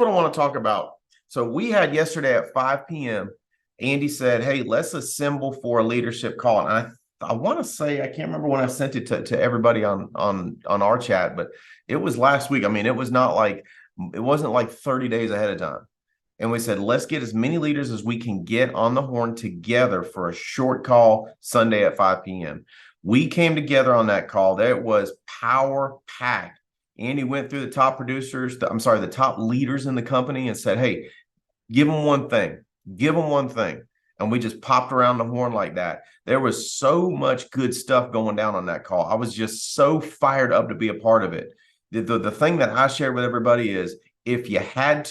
what I want to talk about. So we had yesterday at 5 p.m. Andy said, "Hey, let's assemble for a leadership call." And I want to say I can't remember when I sent it to everybody on our chat, but it was last week. I mean, it wasn't like 30 days ahead of time. And we said, let's get as many leaders as we can get on the horn together for a short call Sunday at 5 p.m. We came together on that call. That was power packed. Andy went through the top producers, the top leaders in the company and said, "Hey, give them one thing, give them one thing." And we just popped around the horn like that. There was so much good stuff going down on that call. I was just so fired up to be a part of it. The thing that I shared with everybody is, if I had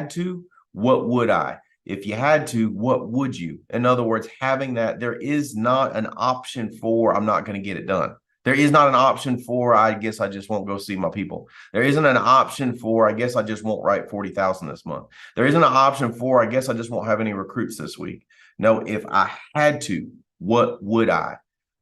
to, what would I? If you had to, what would you? In other words, having that, there is not an option for, I'm not going to get it done. There is not an option for, I guess I just won't go see my people. There isn't an option for, I guess I just won't write 40,000 this month. There isn't an option for, I guess I just won't have any recruits this week. No, if I had to, what would I?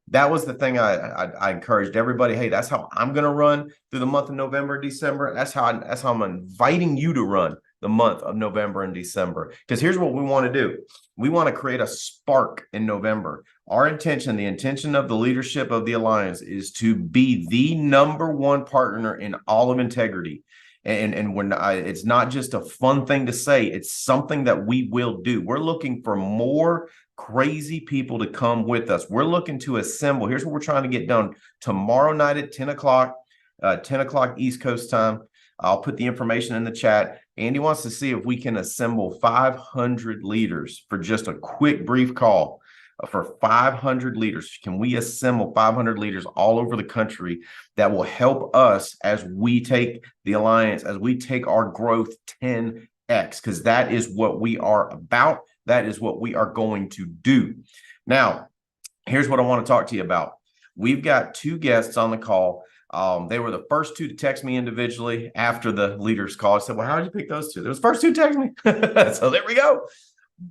That was the thing I encouraged everybody. Hey, that's how I'm going to run through the month of November, December. That's how I'm inviting you to run the month of November and December. Because here's what we want to do. We want to create a spark in November. Our intention, the intention of the leadership of the Alliance, is to be the number one partner in all of integrity. And when it's not just a fun thing to say, it's something that we will do. We're looking for more crazy people to come with us. We're looking to assemble. Here's what we're trying to get done tomorrow night at 10 o'clock, 10 o'clock East Coast time. I'll put the information in the chat. Andy wants to see if we can assemble 500 leaders for just a quick, brief call. For 500 leaders. Can we assemble 500 leaders all over the country that will help us as we take the Alliance, as we take our growth 10x? Because that is what we are about. That is what we are going to do. Now, here's what I want to talk to you about. We've got two guests on the call. They were the first two to text me individually after the leaders call. I said, "Well, how did you pick those two?" They were the first two to text me. So there we go.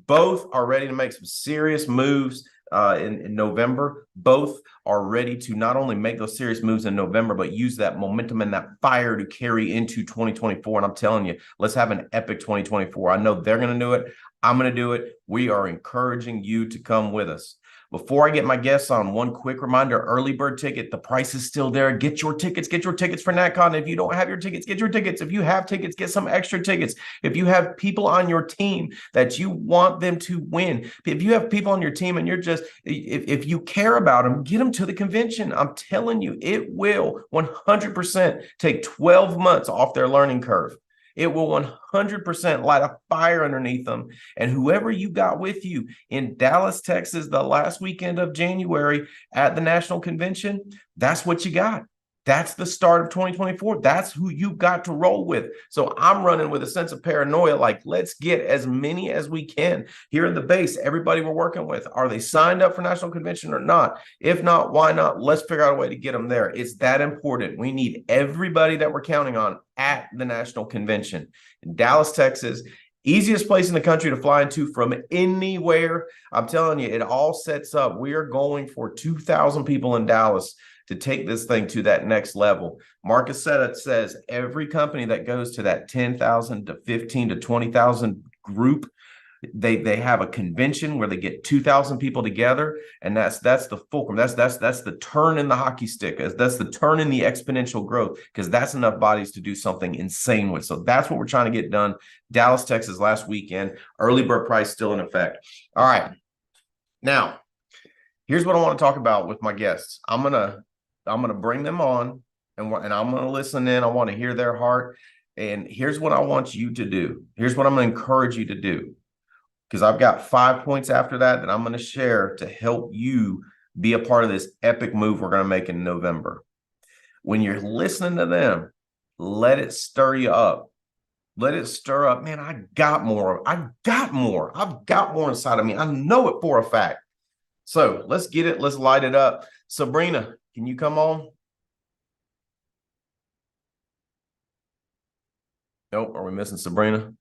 Both are ready to make some serious moves in November. Both are ready to not only make those serious moves in November, but use that momentum and that fire to carry into 2024. And I'm telling you, let's have an epic 2024. I know they're going to do it. I'm going to do it. We are encouraging you to come with us. Before I get my guests on, one quick reminder, early bird ticket, the price is still there. Get your tickets for NatCon. If you don't have your tickets, get your tickets. If you have tickets, get some extra tickets. If you have people on your team that you want them to win, if you have people on your team and you're just, if you care about them, get them to the convention. I'm telling you, it will 100% take 12 months off their learning curve. It will 100% light a fire underneath them. And whoever you got with you in Dallas, Texas, the last weekend of January at the National Convention, that's what you got. That's the start of 2024. That's who you got to roll with. So I'm running with a sense of paranoia, like, let's get as many as we can here in the base. Everybody we're working with, are they signed up for National Convention or not? If not, why not? Let's figure out a way to get them there. It's that important. We need everybody that we're counting on at the National Convention in Dallas, Texas. Easiest place in the country to fly into from anywhere. I'm telling you, it all sets up. We are going for 2,000 people in Dallas to take this thing to that next level. Marcus says every company that goes to that 10,000 to 15 to 20,000 group, they have a convention where they get 2,000 people together, and that's the fulcrum. That's the turn in the hockey stick. That's the turn in the exponential growth, because that's enough bodies to do something insane with. So that's what we're trying to get done. Dallas, Texas, last weekend. Early bird price still in effect. All right. Now, here's what I want to talk about with my guests. I'm gonna bring them on, and I'm gonna listen in. I want to hear their heart. And here's what I want you to do. Here's what I'm gonna encourage you to do, because I've got 5 points after that I'm gonna share to help you be a part of this epic move we're gonna make in November. When you're listening to them, let it stir you up. Let it stir up. Man, I've got more inside of me. I know it for a fact. So let's get it. Let's light it up. Sabrina, can you come on? Nope. Are we missing Sabrina?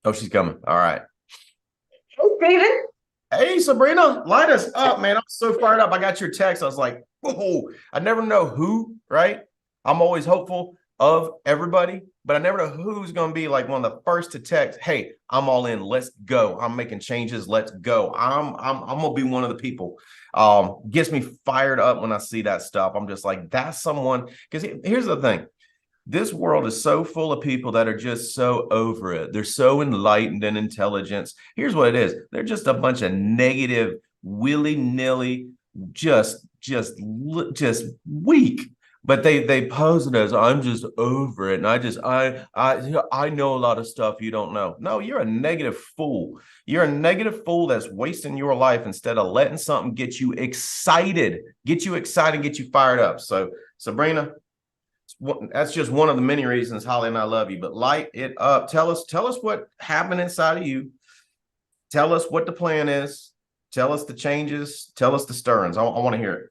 Oh, she's coming. All right. Hey, Steven. Hey, Sabrina, light us up, man. I'm so fired up. I got your text. I was like, whoa, I never know who, right? I'm always hopeful of everybody. but I never know who's going to be like one of the first to text, "Hey, I'm all in. Let's go. I'm making changes. Let's go." I'm going to be one of the people. Gets me fired up when I see that stuff. I'm just like, that's someone, because here's the thing. This world is so full of people that are just so over it. They're so enlightened and intelligent. Here's what it is. They're just a bunch of negative, willy-nilly, just weak. But they pose it as, I'm just over it, and I know a lot of stuff you don't know. No, you're a negative fool. You're a negative fool that's wasting your life instead of letting something get you excited, get you fired up. So, Sabrina, that's just one of the many reasons Holly and I love you. But light it up. Tell us what happened inside of you. Tell us what the plan is. Tell us the changes. Tell us the stirrings. I want to hear it.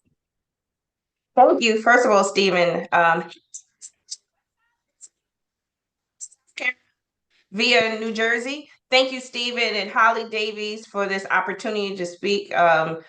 Thank you. First of all, Stephen, via New Jersey. Thank you, Stephen and Holly Davies, for this opportunity to speak to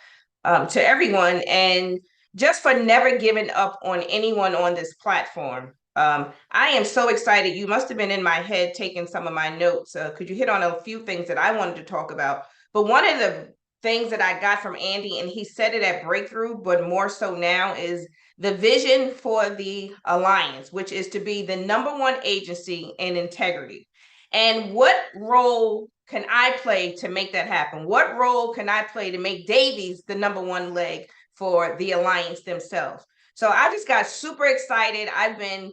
everyone, and just for never giving up on anyone on this platform. I am so excited. You must have been in my head taking some of my notes. Could you hit on a few things that I wanted to talk about? But one of the things that I got from Andy, and he said it at Breakthrough, but more so now, is the vision for the Alliance, which is to be the #1 agency in integrity. And what role can I play to make that happen? What role can I play to make Davies the #1 leg for the Alliance themselves? So I just got super excited. I've been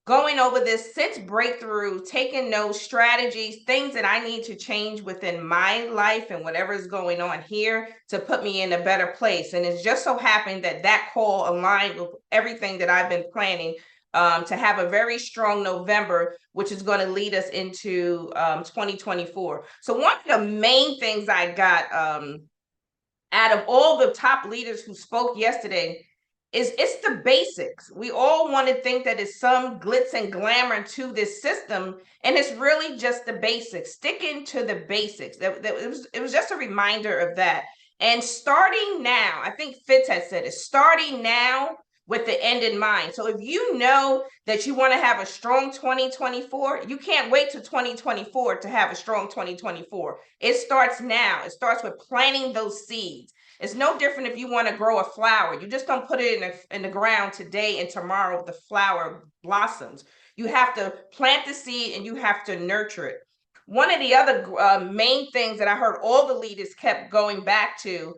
going over this since Breakthrough, taking notes, strategies, things that I need to change within my life and whatever is going on here to put me in a better place. And it's just so happened that that call aligned with everything that I've been planning, to have a very strong November, which is going to lead us into 2024. So one of the main things I got out of all the top leaders who spoke yesterday is it's the basics. We all want to think that it's some glitz and glamour to this system, and it's really just the basics. Sticking to the basics. It was just a reminder of that. And starting now, I think Fitz had said it, starting now with the end in mind. So if you know that you want to have a strong 2024, you can't wait to 2024 to have a strong 2024. It starts now. It starts with planting those seeds. It's no different if you want to grow a flower. You just don't put it in the ground today and tomorrow the flower blossoms. You have to plant the seed and you have to nurture it. One of the other main things that I heard all the leaders kept going back to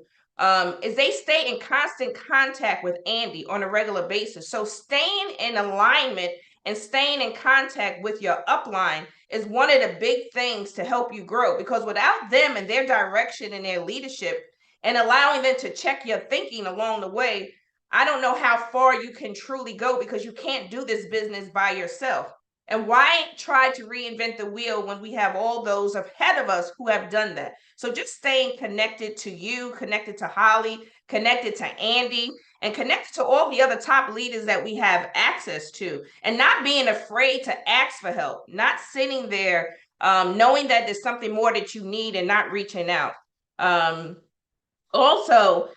is they stay in constant contact with Andy on a regular basis. So staying in alignment and staying in contact with your upline is one of the big things to help you grow, because without them and their direction and their leadership and allowing them to check your thinking along the way, I don't know how far you can truly go, because you can't do this business by yourself. And why try to reinvent the wheel when we have all those ahead of us who have done that? So just staying connected to you, connected to Holly, connected to Andy, and connected to all the other top leaders that we have access to, and not being afraid to ask for help, not sitting there knowing that there's something more that you need and not reaching out. Also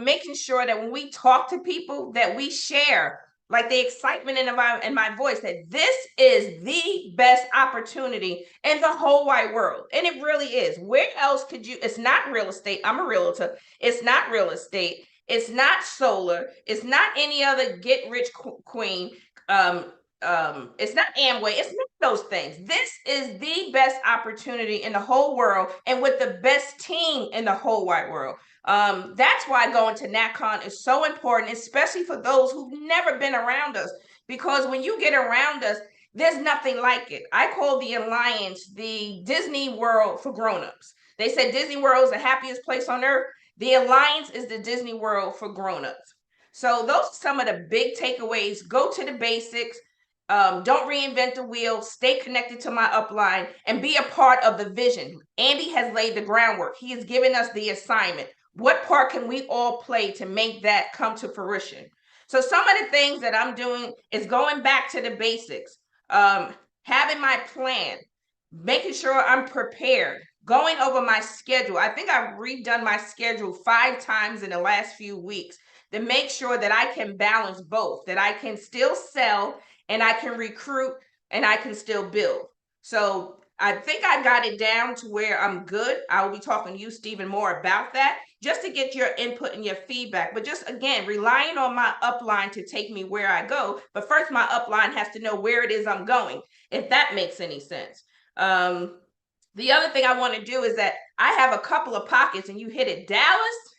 making sure that when we talk to people that we share like the excitement in my voice, that this is the best opportunity in the whole wide world. And it really is. Where else could you? It's not real estate. I'm a realtor. It's not real estate. It's not solar. It's not any other get rich queen. It's not Amway. It's not those things. This is the best opportunity in the whole world, and with the best team in the whole wide world. That's why going to NatCon is so important, especially for those who've never been around us, because when you get around us, there's nothing like it. I call the Alliance the Disney World for grown-ups. They said Disney World is the happiest place on earth. The Alliance is the Disney World for grown-ups. So those are some of the big takeaways. Go to the basics. Don't reinvent the wheel. Stay connected to my upline and be a part of the vision. Andy has laid the groundwork. He has given us the assignment. What part can we all play to make that come to fruition? So some of the things that I'm doing is going back to the basics, having my plan, making sure I'm prepared, going over my schedule. I think I've redone my schedule 5 times in the last few weeks to make sure that I can balance both, that I can still sell and I can recruit and I can still build. So I think I got it down to where I'm good. I will be talking to you, Stephen, more about that, just to get your input and your feedback. But just again, relying on my upline to take me where I go. But first, my upline has to know where it is I'm going, if that makes any sense. The other thing I want to do is that I have a couple of pockets, and you hit it. Dallas,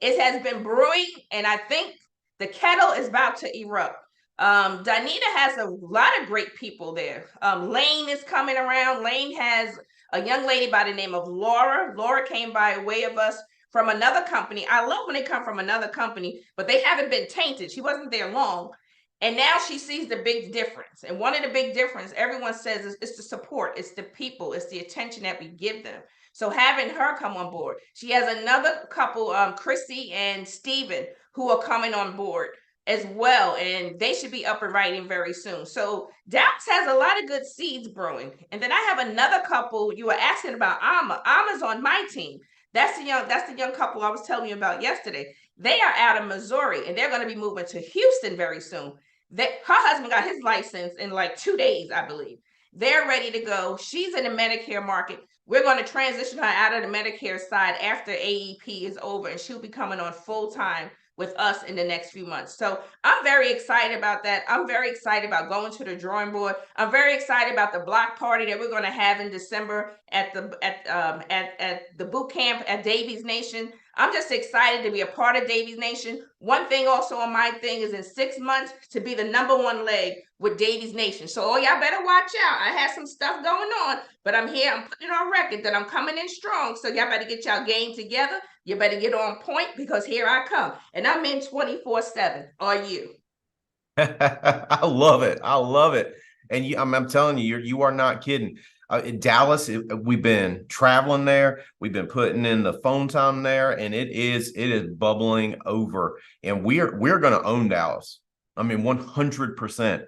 it has been brewing, and I think the kettle is about to erupt. Danita has a lot of great people there. Lane is coming around. Lane has a young lady by the name of Laura. Laura came by way of us from another company. I love when they come from another company, but they haven't been tainted. She wasn't there long. And now she sees the big difference. And one of the big difference, everyone says, is it's the support, it's the people, it's the attention that we give them. So having her come on board, she has another couple, Chrissy and Steven, who are coming on board as well, and they should be up and writing very soon. So Dallas has a lot of good seeds brewing. And then I have another couple. You were asking about Alma. Alma's on my team. That's the young couple I was telling you about yesterday. They are out of Missouri, and they're going to be moving to Houston very soon. Her husband got his license in like 2 days, I believe. They're ready to go. She's in the Medicare market. We're going to transition her out of the Medicare side after AEP is over, and she'll be coming on full time with us in the next few months. So I'm very excited about that. I'm very excited about going to the drawing board. I'm very excited about the block party that we're going to have in December at the boot camp at Davies Nation. I'm just excited to be a part of Davies Nation. One thing also on my thing is in 6 months to be the #1 leg with Davies Nation. So y'all better watch out. I have some stuff going on, but I'm here. I'm putting on record that I'm coming in strong. So y'all better get y'all game together. You better get on point, because here I come. And I'm in 24/7. Are you? I love it. I love it. And I'm telling you, you are not kidding. In Dallas, we've been traveling there. We've been putting in the phone time there, and it is bubbling over. And we're going to own Dallas. I mean, 100%.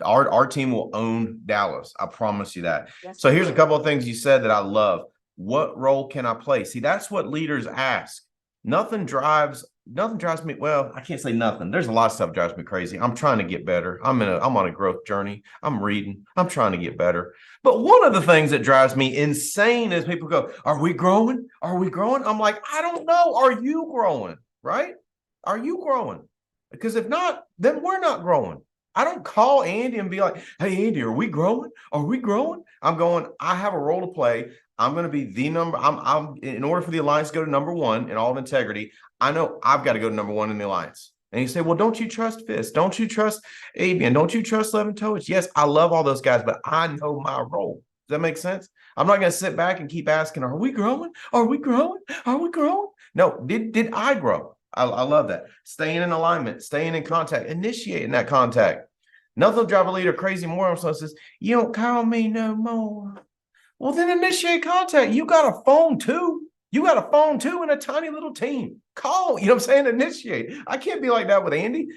Our team will own Dallas. I promise you that. Yes, so here's a couple of things you said that I love. What role can I play? See, that's what leaders ask. Nothing drives me. Well, I can't say nothing. There's a lot of stuff drives me crazy. I'm trying to get better. I'm on a growth journey. I'm reading. I'm trying to get better. But one of the things that drives me insane is people go, "Are we growing? Are we growing?" I'm like, I don't know. Are you growing? Right? Are you growing? Because if not, then we're not growing. I don't call Andy and be like, "Hey, Andy, are we growing? Are we growing?" I'm going, I have a role to play. I'm going to be the number. I'm in order for the Alliance to go to #1 in all of integrity, I know I've got to go to #1 in the Alliance. And you say, well, don't you trust Fist? Don't you trust Avian? Don't you trust Leventovich? Yes, I love all those guys, but I know my role. Does that make sense? I'm not going to sit back and keep asking, are we growing? Are we growing? Are we growing? No, did I grow? I love that. Staying in alignment, staying in contact, initiating that contact. Nothing will drive a leader crazy more. Someone says, you don't call me no more. Well, then initiate contact. You got a phone too. You got a phone too in a tiny little team. Call, you know what I'm saying? Initiate. I can't be like that with Andy.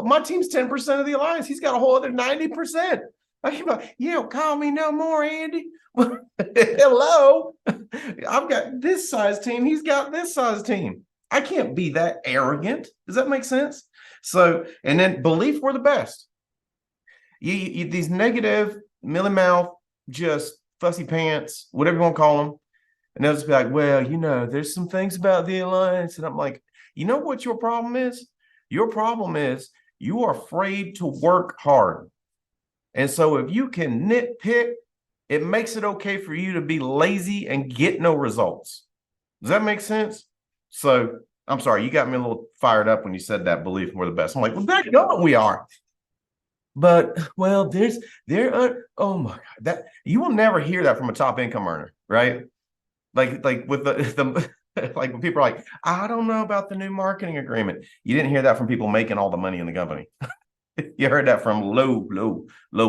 My team's 10% of the Alliance. He's got a whole other 90%. I can't be like, you don't call me no more, Andy. Hello. I've got this size team. He's got this size team. I can't be that arrogant. Does that make sense? So, and then belief we're the best. You these negative, mealy mouth, just fussy pants, whatever you want to call them. And they'll just be like, well, you know, there's some things about the Alliance. And I'm like, you know what your problem is? Your problem is you are afraid to work hard. And so if you can nitpick, it makes it okay for you to be lazy and get no results. Does that make sense? So I'm sorry, you got me a little fired up when you said that, belief we're the best. I'm like, well, that no, we are. But well, oh my God, that you will never hear that from a top income earner, right? Like with the like when people are like, I don't know about the new marketing agreement. You didn't hear that from people making all the money in the company. You heard that from low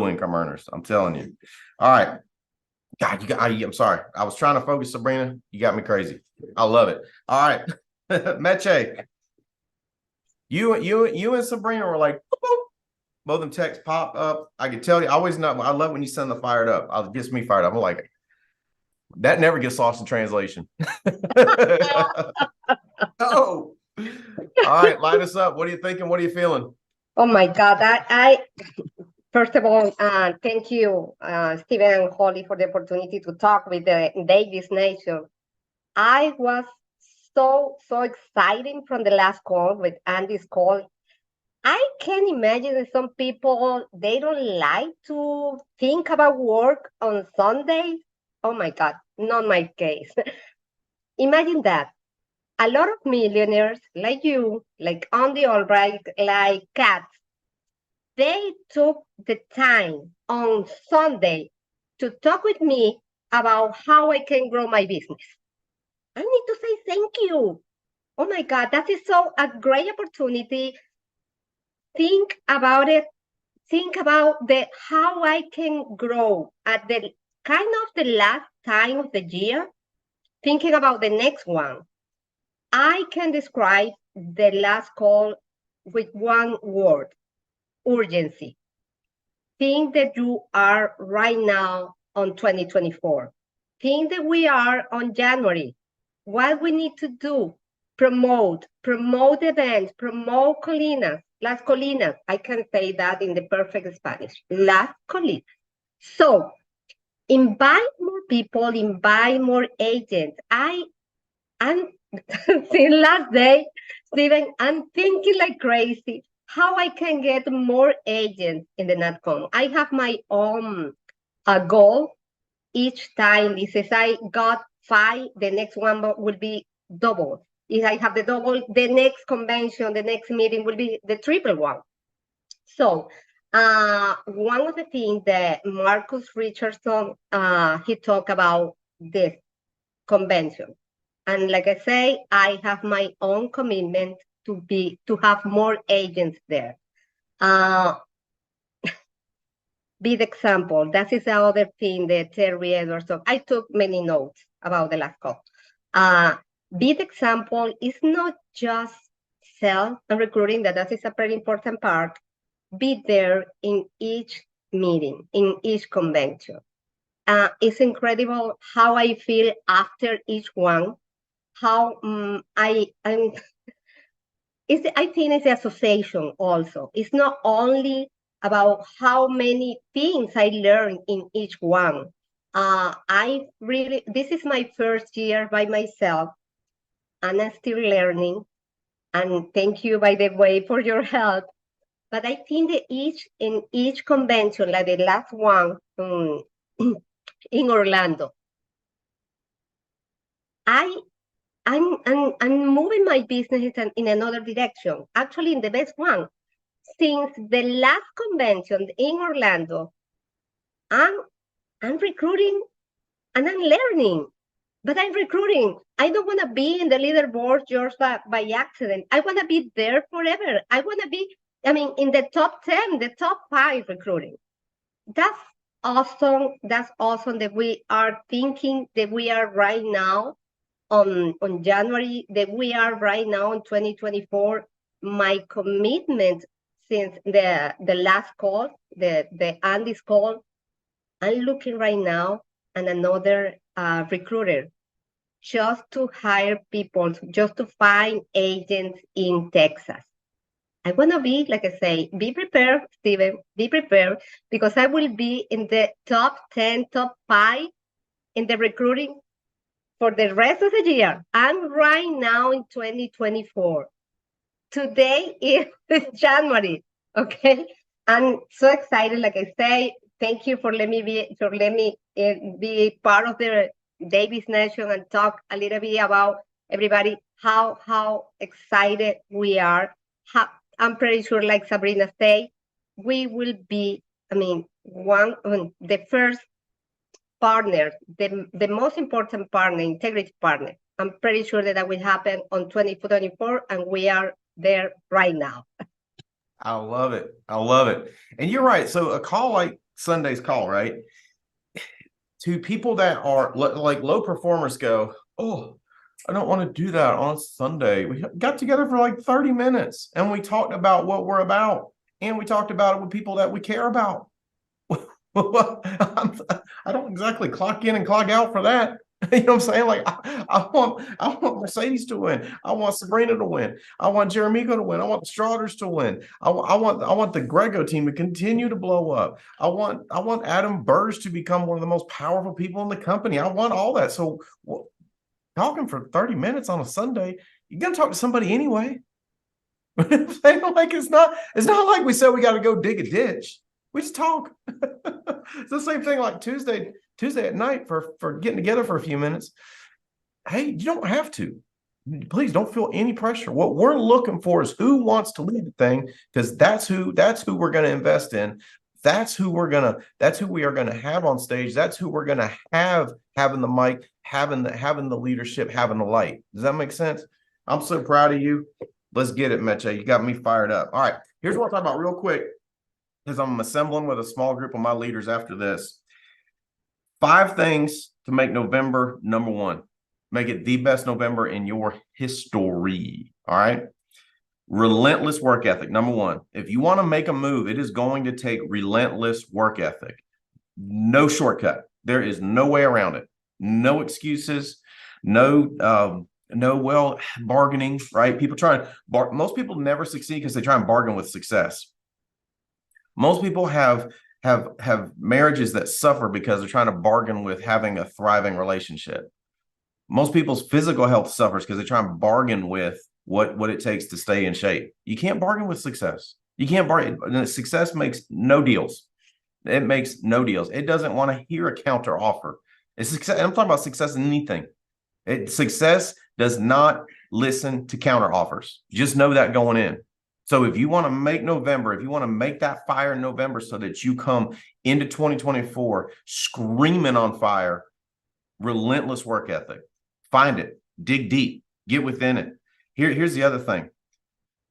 income earners. I'm telling you. All right. God, I'm sorry. I was trying to focus, Sabrina. You got me crazy. I love it. All right. Meche. You and Sabrina were like, boop, boop. Both of them texts pop up. I can tell you, I always know. I love when you send the fired up. It gets me fired up. I'm like, that never gets lost in translation. Oh, all right. Light us up. What are you thinking? What are you feeling? Oh my God, First of all, thank you, Stephen and Holly, for the opportunity to talk with the Davis Nation. I was so excited from the last call with Andy's call. I can imagine that some people they don't like to think about work on Sundays. Oh my God, not my case. Imagine that. A lot of millionaires like you, like Andy Albright, like Kat, they took the time on Sunday to talk with me about how I can grow my business. I need to say thank you. Oh my God, that is so a great opportunity. Think about it. Think about the how I can grow at the kind of the last time of the year. Thinking about the next one. I can describe the last call with one word: urgency. Think that you are right now on 2024. Think that we are on January. What we need to do, promote events, promote Colinas, Las Colinas. I can say that in the perfect Spanish, Las Colinas. So invite more people, invite more agents. I'm since last day, Stephen, I'm thinking like crazy how I can get more agents in the NatCom. I have my own goal each time. It says I got 5, the next one will be double. If I have the double, the next convention, the next meeting will be the triple one. So one of the things that Marcus Richardson, he talked about this convention. And like I say, I have my own commitment to have more agents there. Be the example. That is the other thing that Terry Edwards. I took many notes about the last call. Be the example is not just sell and recruiting. That is a very important part. Be there in each meeting, in each convention. It's incredible how I feel after each one. How I think it's the association also. It's not only about how many things I learned in each one. This is my first year by myself, and I'm still learning. And thank you, by the way, for your help. But I think that in each convention, like the last one in Orlando, I'm moving my business in another direction. Actually, in the best one. Since the last convention in Orlando, I'm recruiting and I'm learning. But I'm recruiting. I don't want to be in the leaderboard just by accident. I want to be there forever. I want to be, in the top 10, the top 5 recruiting. That's awesome. That's awesome that we are thinking that we are right now on January, that we are right now in 2024. My commitment since the last call, the Andy's call, I'm looking right now and another recruiter just to hire people, just to find agents in Texas. I want to be, like I say, be prepared, Stephen, be prepared, because I will be in the top 10, top 5 in the recruiting for the rest of the year. I'm right now in 2024. Today is January, okay? I'm so excited, like I say. Thank you for letting me be part of the Davis Nation and talk a little bit about everybody, how excited we are. I'm pretty sure, like Sabrina said, we will be, the first partner, the most important partner, integrity partner. I'm pretty sure that will happen on 2024, and we are there right now. I love it. I love it. And you're right. So a call like Sunday's call, right? To people that are like low performers go, oh, I don't want to do that on Sunday. We got together for like 30 minutes and we talked about what we're about. And we talked about it with people that we care about. I don't exactly clock in and clock out for that. You know what I'm saying? Like I want Mercedes to win. I want Sabrina to win. I want Jeremico to win. I want the Straughters to win. I want the Grego team to continue to blow up. I want Adam Burge to become one of the most powerful people in the company. I want all that. So talking for 30 minutes on a Sunday, you're gonna talk to somebody anyway. Like it's not like we said we got to go dig a ditch. We just talk. It's the same thing like Tuesday at night for getting together for a few minutes. Hey, you don't have to. Please don't feel any pressure. What we're looking for is who wants to lead the thing, because that's who we're going to invest in. That's who we are going to have on stage. That's who we're going to have having the mic, having the leadership, having the light. Does that make sense? I'm so proud of you. Let's get it, Meche. You got me fired up. All right. Here's what I'll talk about real quick, because I'm assembling with a small group of my leaders after this. 5 things to make November number 1. Make it the best November in your history. All right. Relentless work ethic. Number 1. If you want to make a move, it is going to take relentless work ethic. No shortcut. There is no way around it. No excuses. No bargaining, right? People try and most people never succeed because they try and bargain with success. Most people have marriages that suffer because they're trying to bargain with having a thriving relationship. Most people's physical health suffers because they try and bargain with what it takes to stay in shape. You can't bargain with success. You can't bargain. Success makes no deals. It makes no deals. It doesn't want to hear a counter offer. It's success. I'm talking about success in anything. Success does not listen to counter offers. Just know that going in. So if you want to make November, if you want to make that fire in November so that you come into 2024 screaming on fire, relentless work ethic. Find it, dig deep, get within it. Here's the other thing.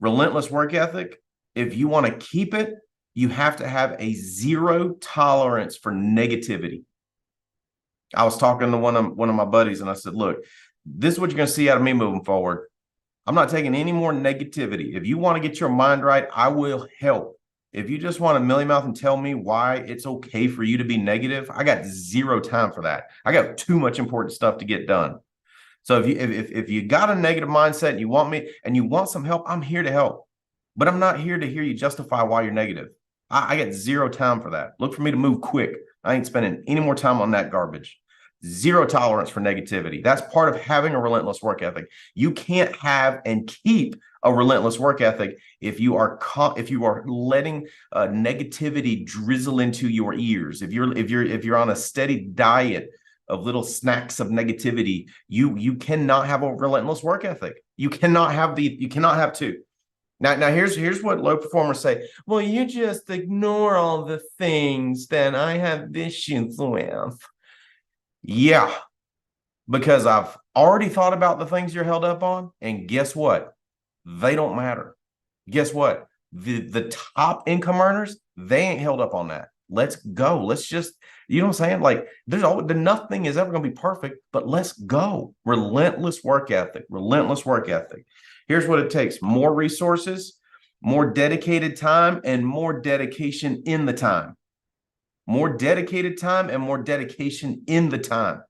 Relentless work ethic, if you want to keep it, you have to have a 0 tolerance for negativity. I was talking to one of my buddies and I said, look, this is what you're going to see out of me moving forward. I'm not taking any more negativity. If you want to get your mind right, I will help. If you just want to mealy mouth and tell me why it's okay for you to be negative, I got 0 time for that. I got too much important stuff to get done. So if you got a negative mindset and you want me and you want some help, I'm here to help. But I'm not here to hear you justify why you're negative. I got 0 time for that. Look for me to move quick. I ain't spending any more time on that garbage. 0 tolerance for negativity. That's part of having a relentless work ethic. You can't have and keep a relentless work ethic if you are letting negativity drizzle into your ears. If you're on a steady diet of little snacks of negativity, you cannot have a relentless work ethic. You cannot have 2. Now here's what low performers say. Well, you just ignore all the things that I have issues with. Yeah, because I've already thought about the things you're held up on, and guess what? They don't matter. Guess what? The top income earners, they ain't held up on that. Let's go. Let's just, you know what I'm saying? Like nothing is ever going to be perfect, but let's go. Relentless work ethic, relentless work ethic. Here's what it takes: more resources, more dedicated time, and more dedication in the time. More dedicated time and more dedication in the time.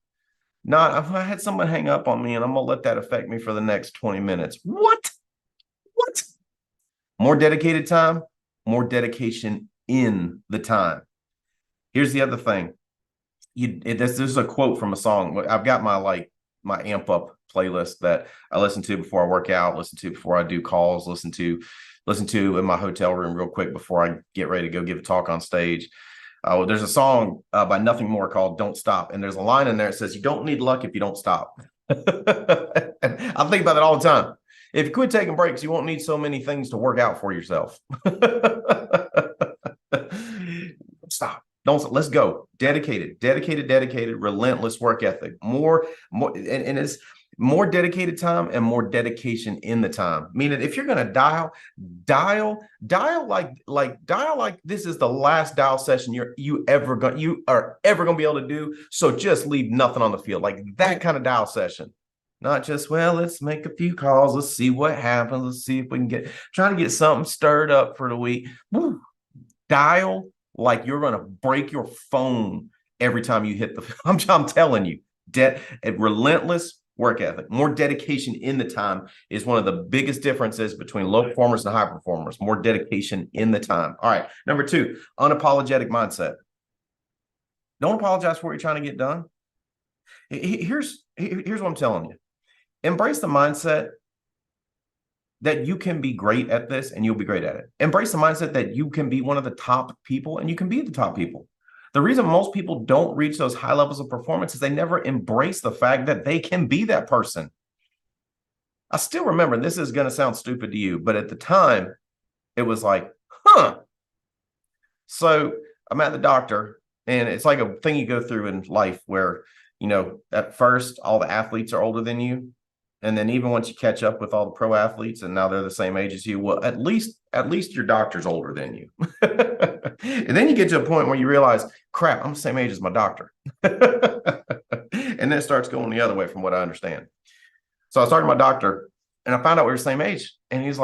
Not, I had someone hang up on me and I'm going to let that affect me for the next 20 minutes. What? More dedicated time, more dedication in the time. Here's the other thing. This is a quote from a song. I've got my amp up playlist that I listen to before I work out, listen to before I do calls, listen to in my hotel room real quick before I get ready to go give a talk on stage. There's a song by Nothing More called Don't Stop. And there's a line in there that says, you don't need luck if you don't stop. I think about that all the time. If you quit taking breaks, you won't need so many things to work out for yourself. Stop. Let's go. Dedicated, relentless work ethic. More, and it's more dedicated time and more dedication in the time. Meaning, if you're gonna dial like this is the last dial session you are ever gonna be able to do. So just leave nothing on the field, like that kind of dial session. Not just, well, let's make a few calls, let's see what happens, let's see if we can trying to get something stirred up for the week. Woo. Dial like you're gonna break your phone every time you hit the. I'm telling you. A relentless work ethic, more dedication in the time is one of the biggest differences between low performers and high performers. More dedication in the time. All right. Number 2, unapologetic mindset. Don't apologize for what you're trying to get done. Here's what I'm telling you. Embrace the mindset that you can be great at this and you'll be great at it. Embrace the mindset that you can be one of the top people and you can be the top people. The reason most people don't reach those high levels of performance is they never embrace the fact that they can be that person. I still remember, and this is going to sound stupid to you, but at the time, it was like, huh. So I'm at the doctor, and it's like a thing you go through in life where, you know, at first, all the athletes are older than you. And then even once you catch up with all the pro athletes and now they're the same age as you, well, at least your doctor's older than you. And then you get to a point where you realize, crap, I'm the same age as my doctor. And then it starts going the other way from what I understand. So I started my doctor and I found out we were the same age. And I was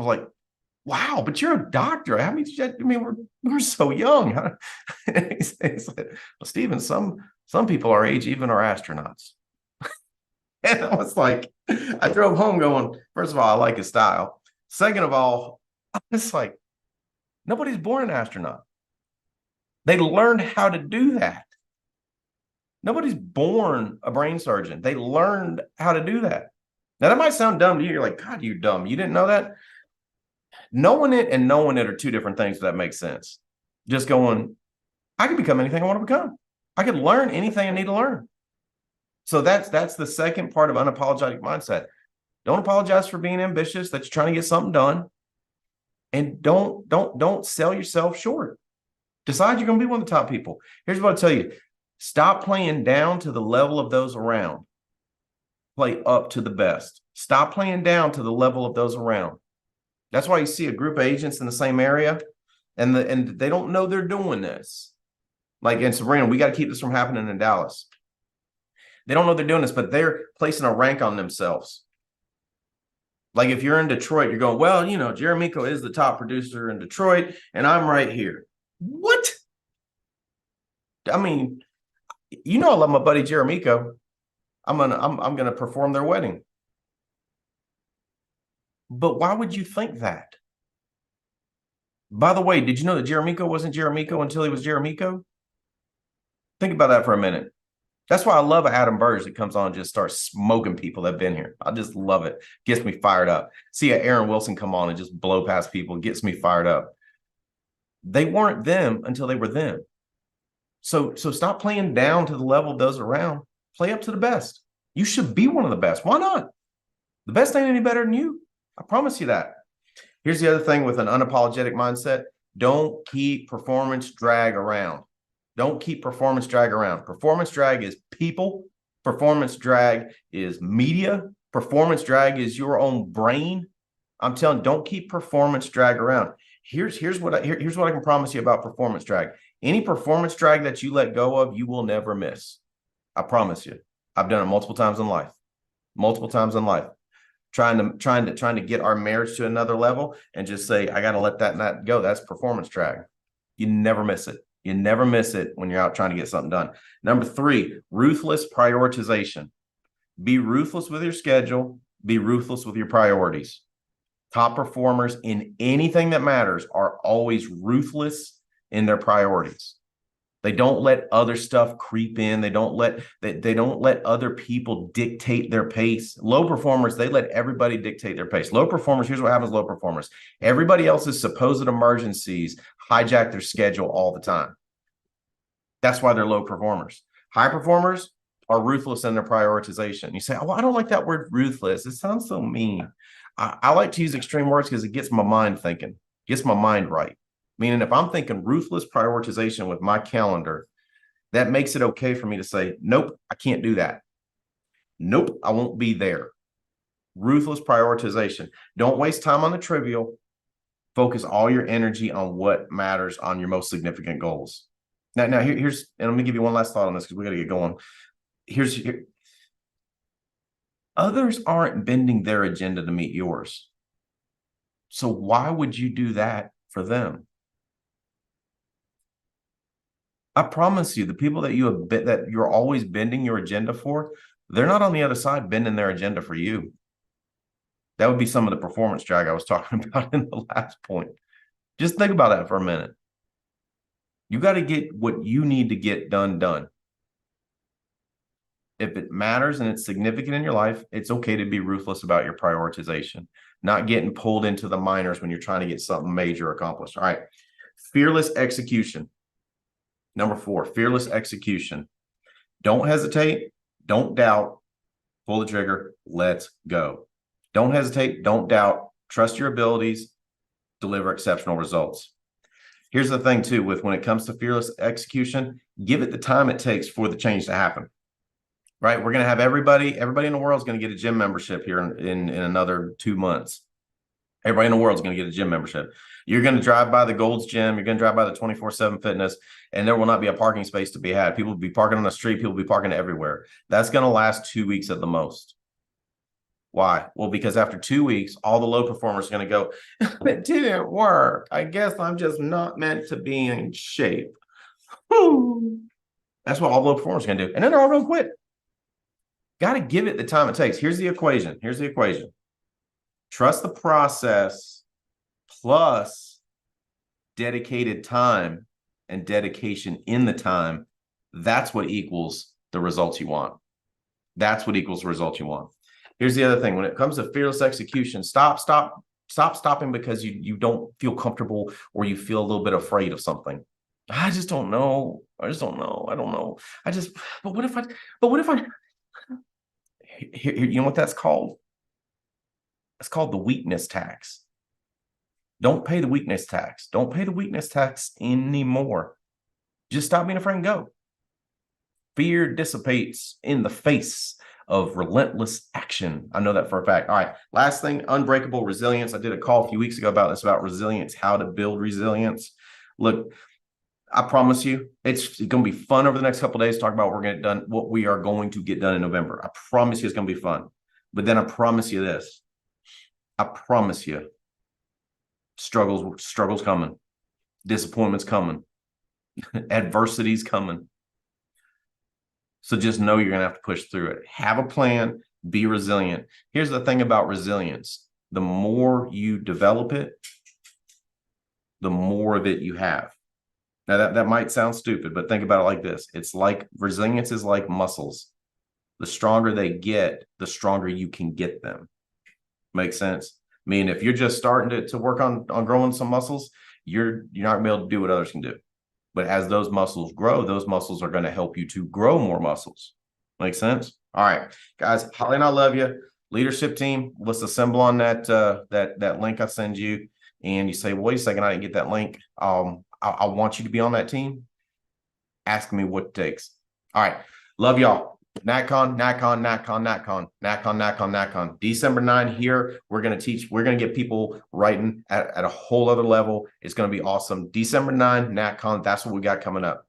like, wow, but you're a doctor. I mean, we're so young. He said, well, Stephen, some people our age even are astronauts. And I was like, I drove home going, first of all, I like his style. Second of all, I was like, nobody's born an astronaut. They learned how to do that. Nobody's born a brain surgeon. They learned how to do that. Now, that might sound dumb to you. You're like, God, you're dumb. You didn't know that? Knowing it and knowing it are two different things, if that makes sense. Just going, I can become anything I want to become. I can learn anything I need to learn. So that's the second part of unapologetic mindset. Don't apologize for being ambitious, that you're trying to get something done. And don't sell yourself short. Decide you're going to be one of the top people. Here's what I'll tell you. Stop playing down to the level of those around. Play up to the best. Stop playing down to the level of those around. That's why you see a group of agents in the same area and they don't know they're doing this. Like in Sabrina, we got to keep this from happening in Dallas. They don't know they're doing this, but they're placing a rank on themselves. Like if you're in Detroit, you're going, well, you know, Jeremico is the top producer in Detroit, and I'm right here. What? I mean, you know, I love my buddy Jeremico. I'm gonna perform their wedding. But why would you think that? By the way, did you know that Jeremico wasn't Jeremico until he was Jeremico? Think about that for a minute. That's why I love Adam Burge that comes on and just starts smoking people that have been here. I just love it. Gets me fired up. See Aaron Wilson come on and just blow past people. Gets me fired up. They weren't them until they were them. So stop playing down to the level of those around. Play up to the best. You should be one of the best. Why not? The best ain't any better than you. I promise you that. Here's the other thing with an unapologetic mindset. Don't keep performance drag around. Don't keep performance drag around. Performance drag is people. Performance drag is media. Performance drag is your own brain. I'm telling you, don't keep performance drag around. Here's what I can promise you about performance drag. Any performance drag that you let go of, you will never miss. I promise you. I've done it multiple times in life. Multiple times in life. Trying to get our marriage to another level and just say, I got to let that go. That's performance drag. You never miss it. You never miss it when you're out trying to get something done. Number 3, ruthless prioritization. Be ruthless with your schedule. Be ruthless with your priorities. Top performers in anything that matters are always ruthless in their priorities. They don't let other stuff creep in. They don't let other people dictate their pace. Low performers, they let everybody dictate their pace. Low performers, here's what happens to low performers. Everybody else's supposed emergencies hijack their schedule all the time. That's why they're low performers. High performers are ruthless in their prioritization. You say, oh, I don't like that word ruthless. It sounds so mean. I like to use extreme words because it gets my mind thinking, gets my mind right. Meaning if I'm thinking ruthless prioritization with my calendar, that makes it okay for me to say, nope, I can't do that. Nope, I won't be there. Ruthless prioritization. Don't waste time on the trivial. Focus all your energy on what matters, on your most significant goals. Now here's, and let me give you one last thought on this because we got to get going. Here. Others aren't bending their agenda to meet yours. So why would you do that for them? I promise you, the people that you have been, that you're always bending your agenda for, they're not on the other side bending their agenda for you. That would be some of the performance drag I was talking about in the last point. Just think about that for a minute. You got to get what you need to get done. If it matters and it's significant in your life, it's okay to be ruthless about your prioritization, not getting pulled into the minors when you're trying to get something major accomplished. All right. Fearless execution. Number 4, fearless execution. Don't hesitate. Don't doubt. Pull the trigger. Let's go. Don't hesitate. Don't doubt. Trust your abilities. Deliver exceptional results. Here's the thing too, with when it comes to fearless execution, give it the time it takes for the change to happen. Right? We're going to have everybody in the world is going to get a gym membership here in another 2 months. Everybody in the world is going to get a gym membership. You're going to drive by the Gold's Gym. You're going to drive by the 24/7 Fitness, and there will not be a parking space to be had. People will be parking on the street. People will be parking everywhere. That's going to last 2 weeks at the most. Why? Well, because after 2 weeks, all the low performers are going to go, it didn't work. I guess I'm just not meant to be in shape. That's what all the low performers are going to do. And then they're all going to quit. Got to give it the time it takes. Here's the equation. Trust the process plus dedicated time and dedication in the time. That's what equals the results you want. Here's the other thing. When it comes to fearless execution, stop stopping because you don't feel comfortable or you feel a little bit afraid of something. I just don't know. I don't know. But what if I, you know what that's called? It's called the weakness tax. Don't pay the weakness tax. Don't pay the weakness tax anymore. Just stop being afraid and go. Fear dissipates in the face of relentless action. I know that for a fact. All right. Last thing, unbreakable resilience. I did a call a few weeks ago about this, about resilience, how to build resilience. Look, I promise you, it's going to be fun over the next couple of days to talk about what we are going to get done in November. I promise you it's going to be fun. But then I promise you this. I promise you, struggles coming, disappointments coming, adversity's coming. So just know you're going to have to push through it. Have a plan, be resilient. Here's the thing about resilience. The more you develop it, the more of it you have. Now that might sound stupid, but think about it like this. It's like resilience is like muscles. The stronger they get, the stronger you can get them. Make sense? I mean, if you're just starting to work on growing some muscles, you're not going to be able to do what others can do. But as those muscles grow, those muscles are going to help you to grow more muscles. Make sense? All right, guys, Holly and I love you. Leadership team, let's assemble on that link I send you. And you say, well, wait a second, I didn't get that link. I want you to be on that team. Ask me what it takes. All right. Love y'all. NatCon. December 9 here. We're going to teach. We're going to get people writing at a whole other level. It's going to be awesome. December 9, NatCon. That's what we got coming up.